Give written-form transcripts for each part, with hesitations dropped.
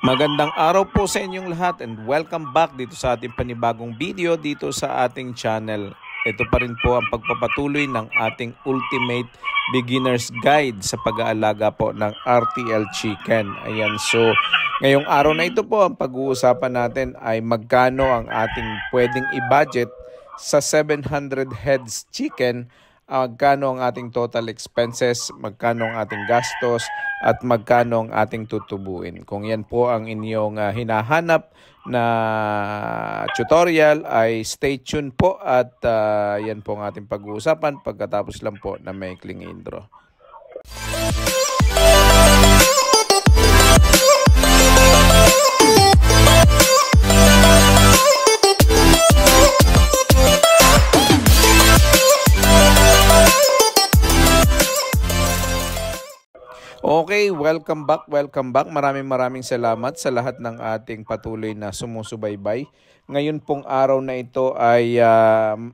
Magandang araw po sa inyong lahat and welcome back dito sa ating panibagong video dito sa ating channel. Ito pa rin po ang pagpapatuloy ng ating Ultimate Beginner's Guide sa pag-aalaga po ng RTL Chicken. Ayan, so ngayong araw na ito po ang pag-uusapan natin ay magkano ang ating pwedeng i-budget sa 700 heads chicken, magkano ang ating total expenses, magkano ang ating gastos, at magkano ang ating tutubuin. Kung yan po ang inyong hinahanap na tutorial ay stay tuned po at yan po ang ating pag-uusapan pagkatapos lang po na may maikling intro. Okay, welcome back. Maraming salamat sa lahat ng ating patuloy na sumusubaybay. Ngayon pong araw na ito ay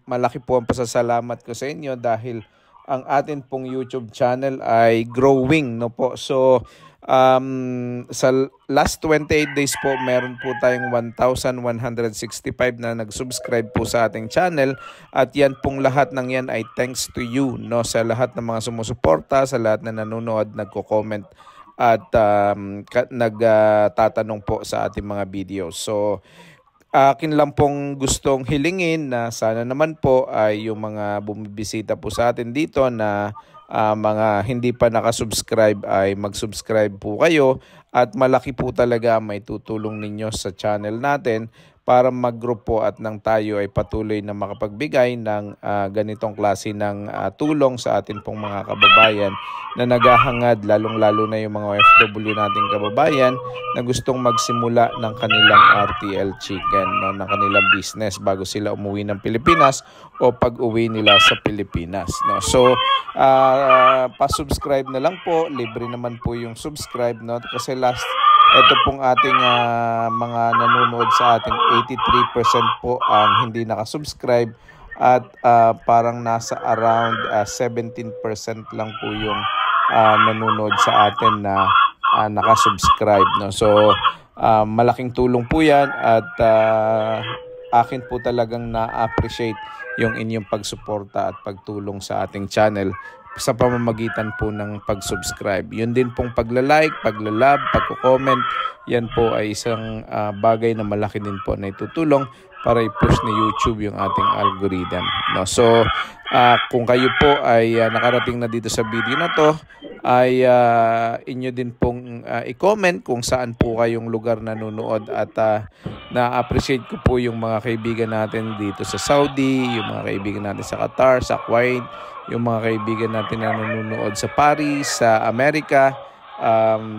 malaki po ang pasasalamat ko sa inyo dahil ang atin pong YouTube channel ay growing, no po. So sa last 28 days po, meron po tayong 1,165 na nag-subscribe po sa ating channel at yan pong lahat ng yan ay thanks to you, no, sa lahat ng mga sumusuporta, sa lahat na nanonood, nagko-comment at nagtatanong po sa ating mga videos. So akin lang pong gustong hilingin na sana naman po ay yung mga bumibisita po sa atin dito na mga hindi pa nakasubscribe ay mag-subscribe po kayo at malaki po talaga may tutulong ninyo sa channel natin para mag-grow po at nang tayo ay patuloy na makapagbigay ng ganitong klase ng tulong sa atin pong mga kababayan na naghahangad, lalong-lalo na yung mga OFW nating kababayan na gustong magsimula ng kanilang RTL Chicken, no, ng kanilang business bago sila umuwi ng Pilipinas o pag-uwi nila sa Pilipinas. No? So, pa-subscribe na lang po, libre naman po yung subscribe, no? Kasi ito pong ating mga nanonood sa ating 83% po ang hindi nakasubscribe at parang nasa around 17% lang po yung nanonood sa atin na nakasubscribe, no? So malaking tulong po yan at akin po talagang na-appreciate yung inyong pagsuporta at pagtulong sa ating channel sa pamamagitan po ng pag-subscribe. Yun din pong pagla-like, pagla-love, pagko-comment, yan po ay isang bagay na malaki din po na itutulong para i-push ni YouTube yung ating algorithm. No? So, kung kayo po ay nakarating na dito sa video na to, ay inyo din pong i-comment kung saan po kayong lugar nanonood at na-appreciate ko po yung mga kaibigan natin dito sa Saudi, yung mga kaibigan natin sa Qatar, sa Kuwait, yung mga kaibigan natin na nanonood sa Paris, sa Amerika,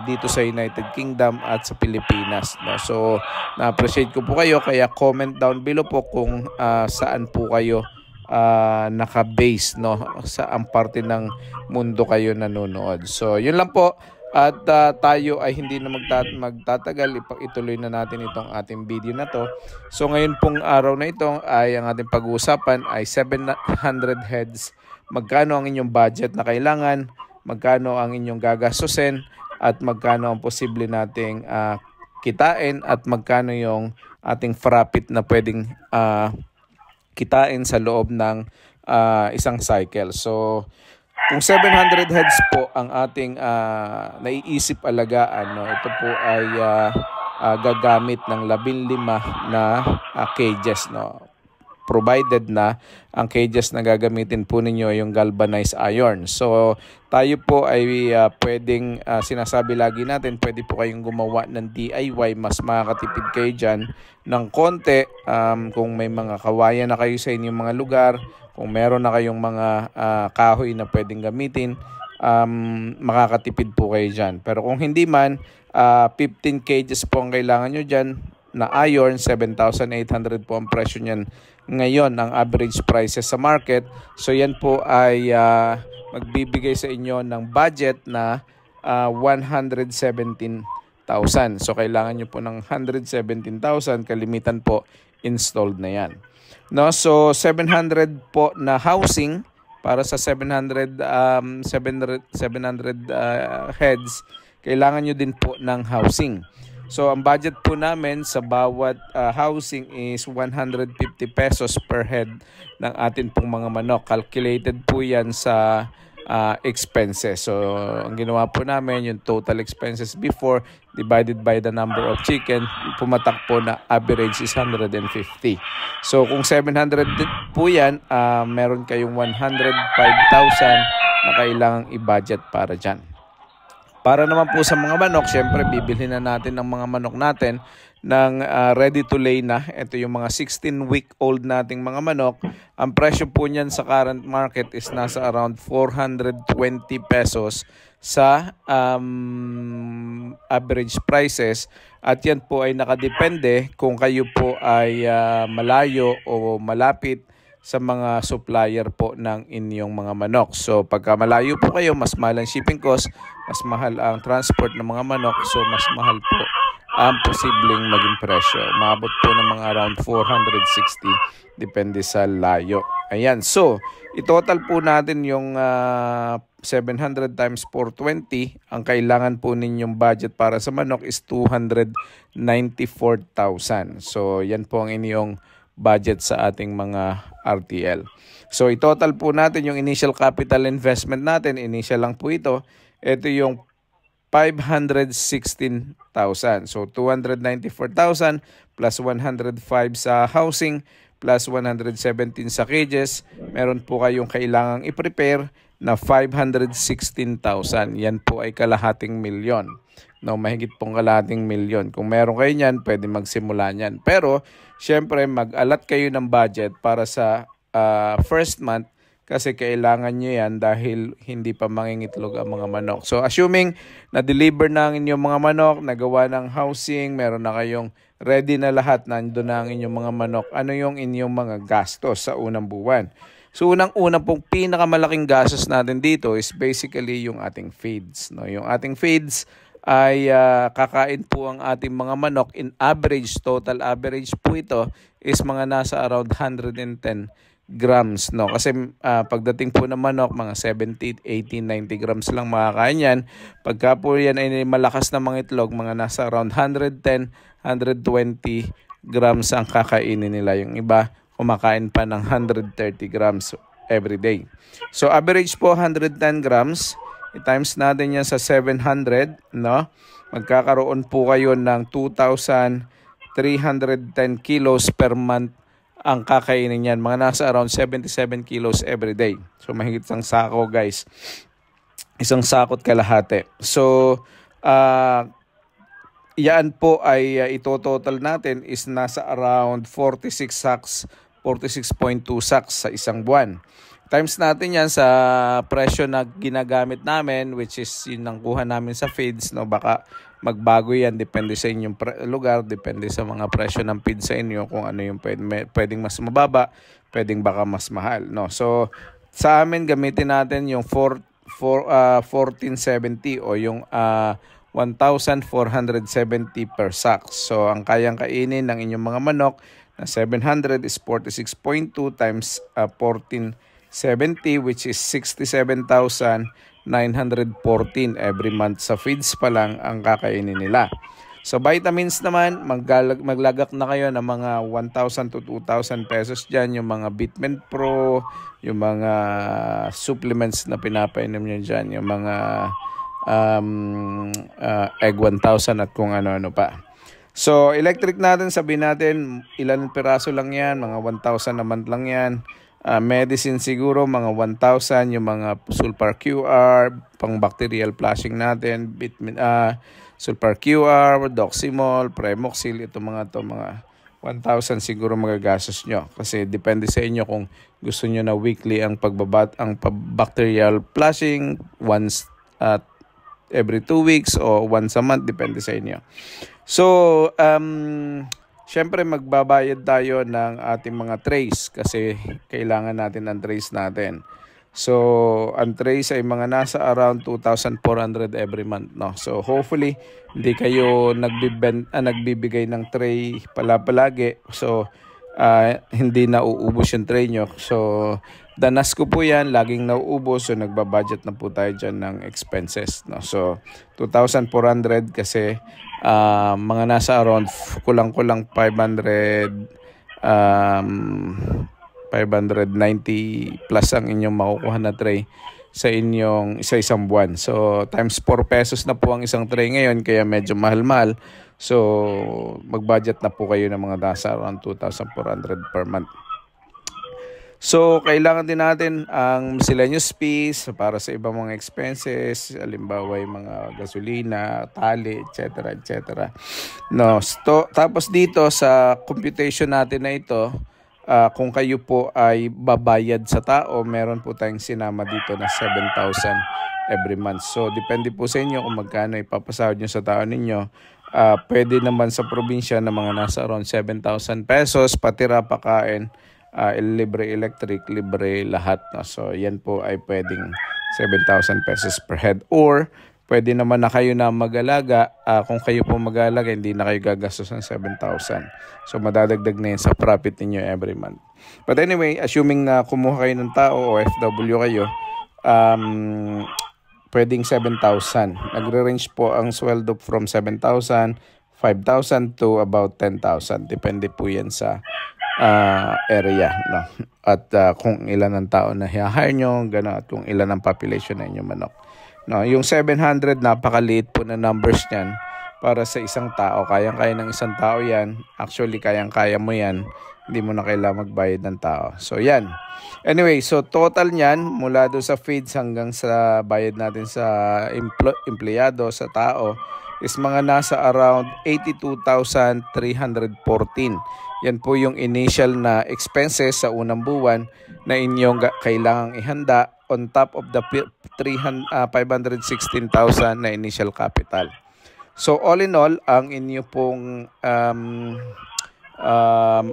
dito sa United Kingdom at sa Pilipinas. No? So, na-appreciate ko po kayo kaya comment down below po kung saan po kayo naka-base, no? Sa ang parte ng mundo kayo nanonood. So, yun lang po. At tayo ay hindi na magtatagal, ituloy na natin itong ating video na to. So ngayon pong araw na ito ay ang ating pag-uusapan ay 700 heads. Magkano ang inyong budget na kailangan, magkano ang inyong gagastusin, at magkano ang posible nating kitain, at magkano yung ating profit na pwedeng kitain sa loob ng isang cycle. So kung 700 heads po ang ating naiisip alagaan, no, ito po ay gagamit ng 15 na cages, no, provided na ang cages na gagamitin po ninyo yung galvanized iron. So tayo po ay pwedeng, sinasabi lagi natin, pwede po kayong gumawa ng DIY, mas makakatipid kayo dyan ng konti. Kung may mga kawayan na kayo sa inyong mga lugar, kung meron na kayong mga kahoy na pwedeng gamitin, makakatipid po kayo dyan. Pero kung hindi man, 15 cages po ang kailangan nyo dyan na iron, 7,800 po ang presyo niyan ngayon, ang average prices sa market. So yan po ay magbibigay sa inyo ng budget na 117,000. So kailangan nyo po ng 117,000, kalimitan po installed na yan. No, so 700 po na housing para sa 700 heads, kailangan nyo din po ng housing. So ang budget po namin sa bawat housing is 150 pesos per head ng atin pong mga manok. Calculated po yan sa expenses. So ang ginawa po namin, yung total expenses before divided by the number of chicken, pumatak po na average is 150. So kung 700 po yan, meron kayong 105,000 na kailangang i-budget para dyan. Para naman po sa mga manok, syempre bibili na natin ng mga manok natin ng ready to lay na. Ito yung mga 16-week-old nating mga manok. Ang presyo po niyan sa current market is nasa around 420 pesos sa average prices. At yan po ay nakadepende kung kayo po ay malayo o malapit sa mga supplier po ng inyong mga manok. So pagka malayo po kayo, mas mahal ang shipping cost, mas mahal ang transport ng mga manok, so mas mahal po ang posibleng maging presyo. Maabot po ng mga around 460 depende sa layo. Ayan, so itotal po natin yung 700 times 420. Ang kailangan po ninyong budget para sa manok is 294,000. So yan po ang inyong budget sa ating mga RTL. So itotal po natin yung initial capital investment natin. Initial lang po ito. Ito yung 516,000. So 294,000 plus 105 sa housing plus 117 sa cages. Meron po kayong kailangang i-prepare na 516,000. Yan po ay kalahating milyon. No, mahigit pong kalahating milyon. Kung meron kayo niyan, pwede magsimula niyan. Pero, syempre, mag-alat kayo ng budget para sa first month kasi kailangan nyo yan dahil hindi pa mangingitlog ang mga manok. So, assuming na-deliver na ang inyong mga manok, nagawa ng housing, meron na kayong ready na lahat, nandun na ang inyong mga manok, ano yung inyong mga gastos sa unang buwan? So, unang-una pong pinakamalaking gastos natin dito is basically yung ating feeds. No? Yung ating feeds ay kakain po ang ating mga manok. In average, total average po ito is mga nasa around 110 grams. No? Kasi pagdating po ng manok, mga 70, 80, 90 grams lang makakain yan. Pagka po yan ay malakas na mga itlog, mga nasa around 110, 120 grams ang kakainin nila. Yung iba, kumakain pa ng 130 grams every day. So average po 110 grams. I-times natin yan sa 700, no? Magkakaroon po kayo ng 2,310 kilos per month ang kakainin yan. Mga nasa around 77 kilos every day. So mahigit isang sako, guys. Isang sakot kalahati. So yan po ay ito-total natin is nasa around 46 sacks, 46.2 sacks sa isang buwan. Times natin yan sa presyo na ginagamit namin, which is yun ang kuha namin sa feeds. No? Baka magbago yan, depende sa inyong lugar, depende sa mga presyo ng feed sa inyo, kung ano yung pwedeng mas mababa, pwedeng baka mas mahal. No? So sa amin, gamitin natin yung 1470 o yung 1,470 per sack. So ang kayang kainin ng inyong mga manok na 700 is 46.2 times 1470, which is 67,914 every month. Sa feeds pa lang ang kakainin nila. So vitamins naman, maglagak na kayo ng mga 1,000 to 2,000 pesos dyan. Yung mga Bitment Pro, yung mga supplements na pinapainom nyo dyan, yung mga Egg 1,000 at kung ano-ano pa. So electric natin, sabihin natin ilan piraso lang yan, mga 1,000 a month lang yan. Medicine siguro mga 1,000, yung mga Sulfar QR, pang bacterial flushing natin, Sulfar QR, Doximol, Premoxil, ito mga 1,000 siguro magagastos nyo. Kasi depende sa inyo kung gusto nyo na weekly ang bacterial flushing, once every 2 weeks o once a month, depende sa inyo. So, syempre magbabayad tayo ng ating mga trays kasi kailangan natin ang trays natin. So, ang trays ay mga nasa around 2,400 every month, no? So, hopefully hindi kayo nagbibigay ng tray palagi. So, hindi nauubos yung tray nyo. So, danas ko po yan, laging nauubos. So, nagbabudget na po tayo dyan ng expenses. No? So, 2,400 kasi mga nasa around kulang-kulang 590 plus ang inyong makukuha na tray sa inyong isa-isang buwan. So, times 4 pesos na po ang isang tray ngayon, kaya medyo mahal-mahal. So, mag-budget na po kayo ng mga nasa around 2,400 per month. So, kailangan din natin ang miscellaneous fees para sa ibang mga expenses, halimbawa yung mga gasolina, tali, etc. etc. No, tapos dito sa computation natin na ito, kung kayo po ay babayad sa tao, meron po tayong sinama dito na 7,000 every month. So, depende po sa inyo kung magkano ipapasahod nyo sa tao ninyo. Pwede naman sa probinsya na mga nasa around 7,000 pesos, patira, pakain, libre electric, libre lahat. No? So, yan po ay pwedeng 7,000 pesos per head. Or, pwede naman na kayo na mag-alaga. Kung kayo po mag-alaga, hindi na kayo gagastos ng 7,000. So, madadagdag na yun sa profit ninyo every month. But anyway, assuming na kumuha kayo ng tao o FW kayo, pwedeng 7,000. Nagre-range po ang sweldo from 7,000, 5,000 to about 10,000. Depende po yan sa area. No? At kung ilan ang tao na hire nyo, gano'n, at kung ilan ang population na inyong manok. No, yung 700, napakaliit po na numbers niyan para sa isang tao. Kayang-kaya ng isang tao yan. Actually, kayang-kaya mo yan. Hindi mo na kailangan magbayad ng tao. So, yan. Anyway, so total niyan, mula doon sa feeds hanggang sa bayad natin sa empleyado, sa tao, is mga nasa around 82,314. Yan po yung initial na expenses sa unang buwan na inyong kailangang ihanda on top of the 516,000 na initial capital. So all in all, ang inyo pong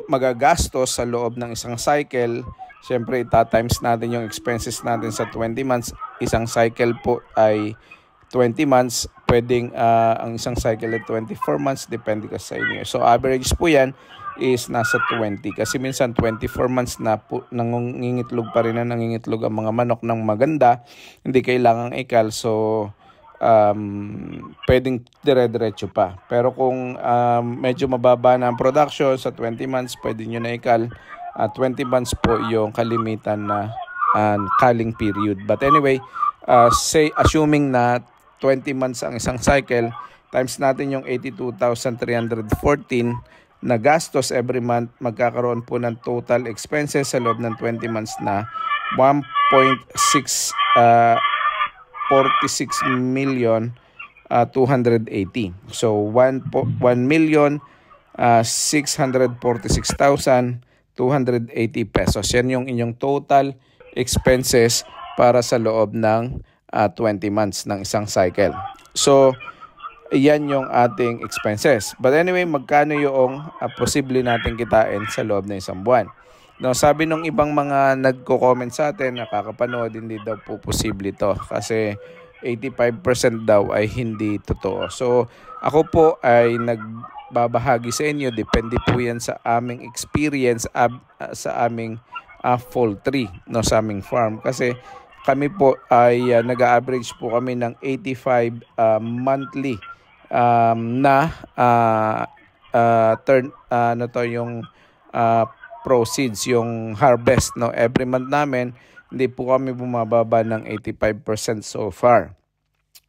magagastos sa loob ng isang cycle, syempre ita-times natin yung expenses natin sa 20 months. Isang cycle po ay 20 months, pwedeng ang isang cycle ay 24 months, depende kasi sa inyo. So average po yan is nasa 20 kasi minsan 24 months na po nangingitlog pa rin na nangingitlog ang mga manok ng maganda, hindi kailangang ikal. So pwedeng dire-diretso pa. Pero kung medyo mababa na ang production sa 20 months, pwede nyo na ikal. 20 months po yung kalimitan na culling period. But anyway, assuming na 20 months ang isang cycle, times natin yung 82,314 na gastos every month, magkakaroon po ng total expenses sa loob ng 20 months na 1.646 million 280. So 1,646,280 pesos. Yan yung inyong total expenses para sa loob ng 20 months ng isang cycle. So yan yung ating expenses. But anyway, magkano yung posible natin kitain sa loob ng isang buwan? No, sabi nung ibang mga nagko-comment sa atin, nakakapanood, hindi daw po posible to kasi 85% daw ay hindi totoo. So, ako po ay nagbabahagi sa inyo, depende po yan sa aming experience sa aming poultry, no, sa aming farm. Kasi kami po ay nag-average po kami ng 85 monthly yung proceeds, yung harvest, no, every month namin. Hindi po kami bumababa ng 85% so far.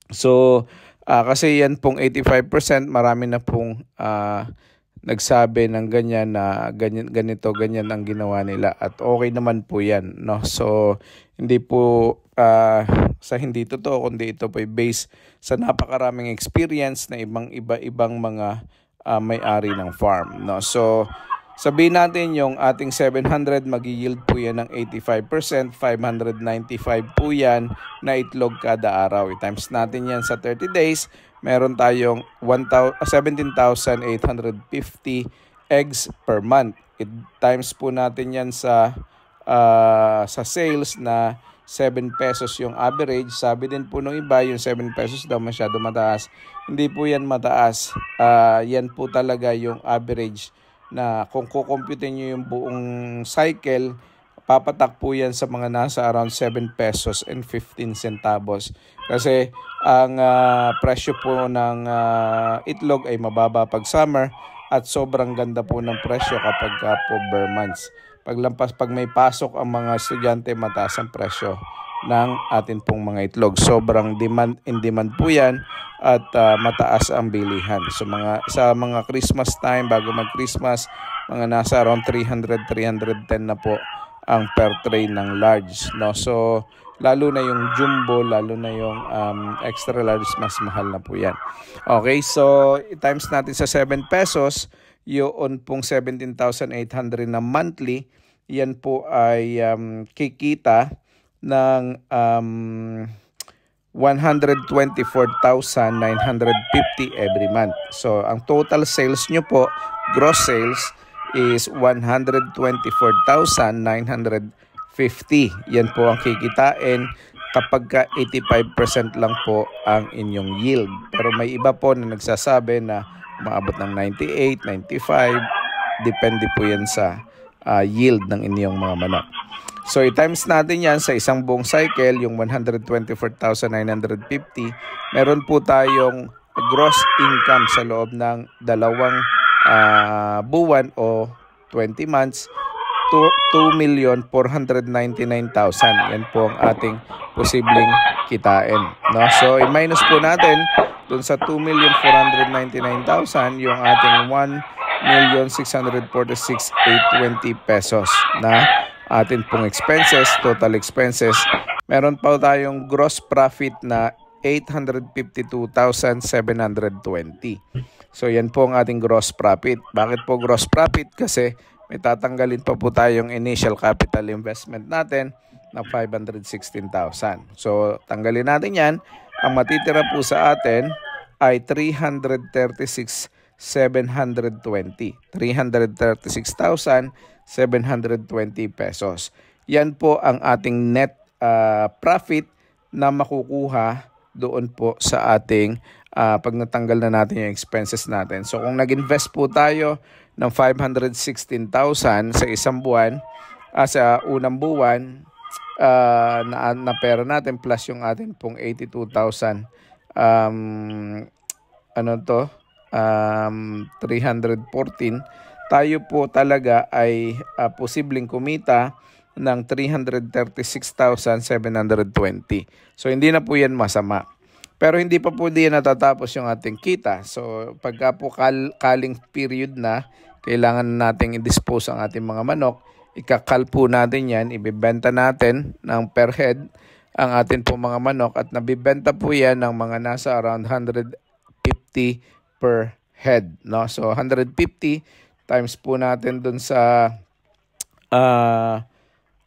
So kasi yan pong 85%, marami na pong nagsabi ng ganyan na ganito ang ginawa nila at okay naman po yan, no. So hindi po sa hindi totoo, kundi ito po ay based sa napakaraming experience na ibang mga may-ari ng farm, no. So sabihin natin yung ating 700 mag-yield po yan ng 85%, 595 po yan na itlog kada araw. I-times natin yan sa 30 days, meron tayong 17,850 eggs per month. I-times po natin yan sa sales na 7 pesos yung average. Sabi din po nung iba, yung 7 pesos daw masyado mataas. Hindi po yan mataas. Yan po talaga yung average na kung kukumputin nyo yung buong cycle, papatak po yan sa mga nasa around 7 pesos and 15 centavos. Kasi ang presyo po ng itlog ay mababa pag summer at sobrang ganda po ng presyo kapag po bare months. Pag may pasok ang mga estudyante, mataas ang presyo ng atin pong mga itlog. Sobrang in demand po yan at mataas ang bilihan. So sa mga Christmas time, bago mag-Christmas, mga nasa around 300-310 na po ang per tray ng large, no? So lalo na yung jumbo, lalo na yung extra large, mas mahal na po yan. Okay, so times natin sa 7 pesos, yun pong 17,800 na monthly, yan po ay kikita ng 124,950 every month. So ang total sales nyo po, gross sales, is 124,950. Yan po ang kikitain kapag ka 85% lang po ang inyong yield. Pero may iba po na nagsasabi na maabot ng 98, 95. Depende po yan sa yield ng inyong mga manok. So i-times natin yan sa isang buong cycle, yung 124,950. Meron po tayong gross income sa loob ng 2 buwan o 20 months, 2,499,000. Yan po ang ating posibleng kitain, no? So i-minus po natin dun sa 2,499,000 yung ating 1,646,820 pesos na atin pong expenses, total expenses. Meron pa tayong gross profit na 852,720. So yan po ang ating gross profit. Bakit po gross profit? Kasi may tatanggalin pa po tayong initial capital investment natin na 516,000. So tanggalin natin yan. Ang matitira po sa atin ay 336,720. 336,720 pesos. Yan po ang ating net profit na makukuha doon po sa ating pag natanggal na natin yung expenses natin. So kung nag-invest po tayo ng 516,000 sa isang buwan, sa unang buwan, na pera natin plus yung atin pong 82,000, 314, tayo po talaga ay posibleng kumita ng 336,720. So hindi na po yan masama. Pero hindi pa po diyan natatapos yung ating kita. So pagka po kaling period na, kailangan nating i-dispose ang ating mga manok, ikakal po natin yan, ibibenta natin ng per head ang ating po mga manok at nabibenta po yan ng mga nasa around 150 per head, no? So 150 times po natin dun sa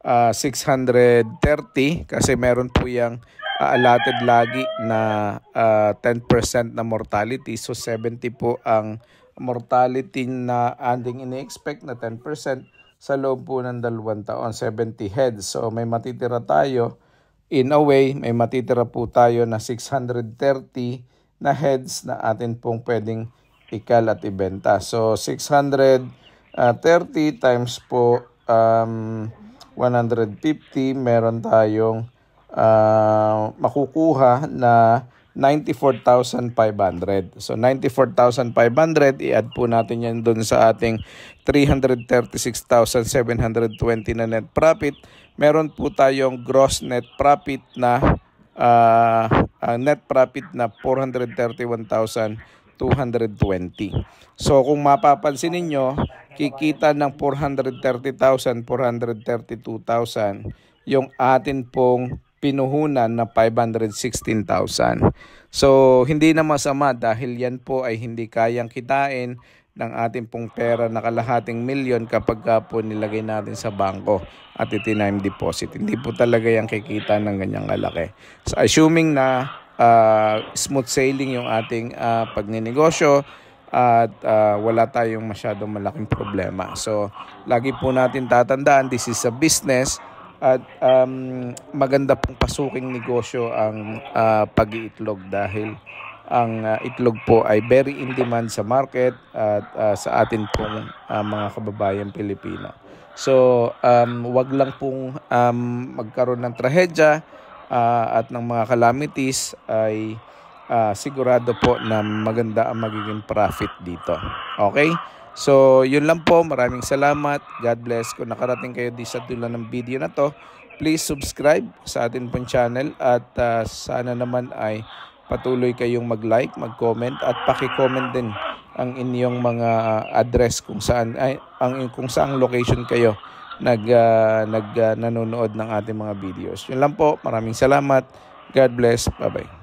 630 kasi meron po yung allotted lagi na 10% na mortality. So 70 po ang mortality na ating ini-expect na 10% sa loob po ng 2 taon, 70 heads. So may matitira tayo, in a way, may matitira po tayo na 630 na heads na atin pong pwedeng ikal at ibenta. So 630 times po 150, meron tayong makukuha na 94,500. So 94,500, i-add po natin yan doon sa ating 336,720 na net profit. Meron po tayong gross net profit na 431,220. So kung mapapansin ninyo, kikita ng 430,000, 432,000 yung atin pong pinuhunan na 516,000. So hindi na masama dahil yan po ay hindi kayang kitain ng ating pong pera na kalahating milyon kapag po nilagay natin sa bangko at itinime deposit. Hindi po talaga yan kikita ng ganyang kalaki. So assuming na smooth sailing yung ating pagninegosyo at wala tayong masyadong malaking problema. So lagi po natin tatandaan, this is a business at maganda pong pasuking negosyo ang pag-iitlog dahil itlog po ay very in demand sa market at sa atin pong mga kababayan Pilipino. So, wag lang pong magkaroon ng trahedya at ng mga calamities, ay sigurado po na maganda ang magiging profit dito. Okay? So, yun lang po. Maraming salamat. God bless. Kung nakarating kayo di sa dulo ng video na to, please subscribe sa atin pong channel at sana naman ay patuloy kayong mag-like, mag-comment at paki-comment din ang inyong mga address kung saan kung saang location kayo nanonood ng ating mga videos. Yun lang po. Maraming salamat. God bless. Bye-bye.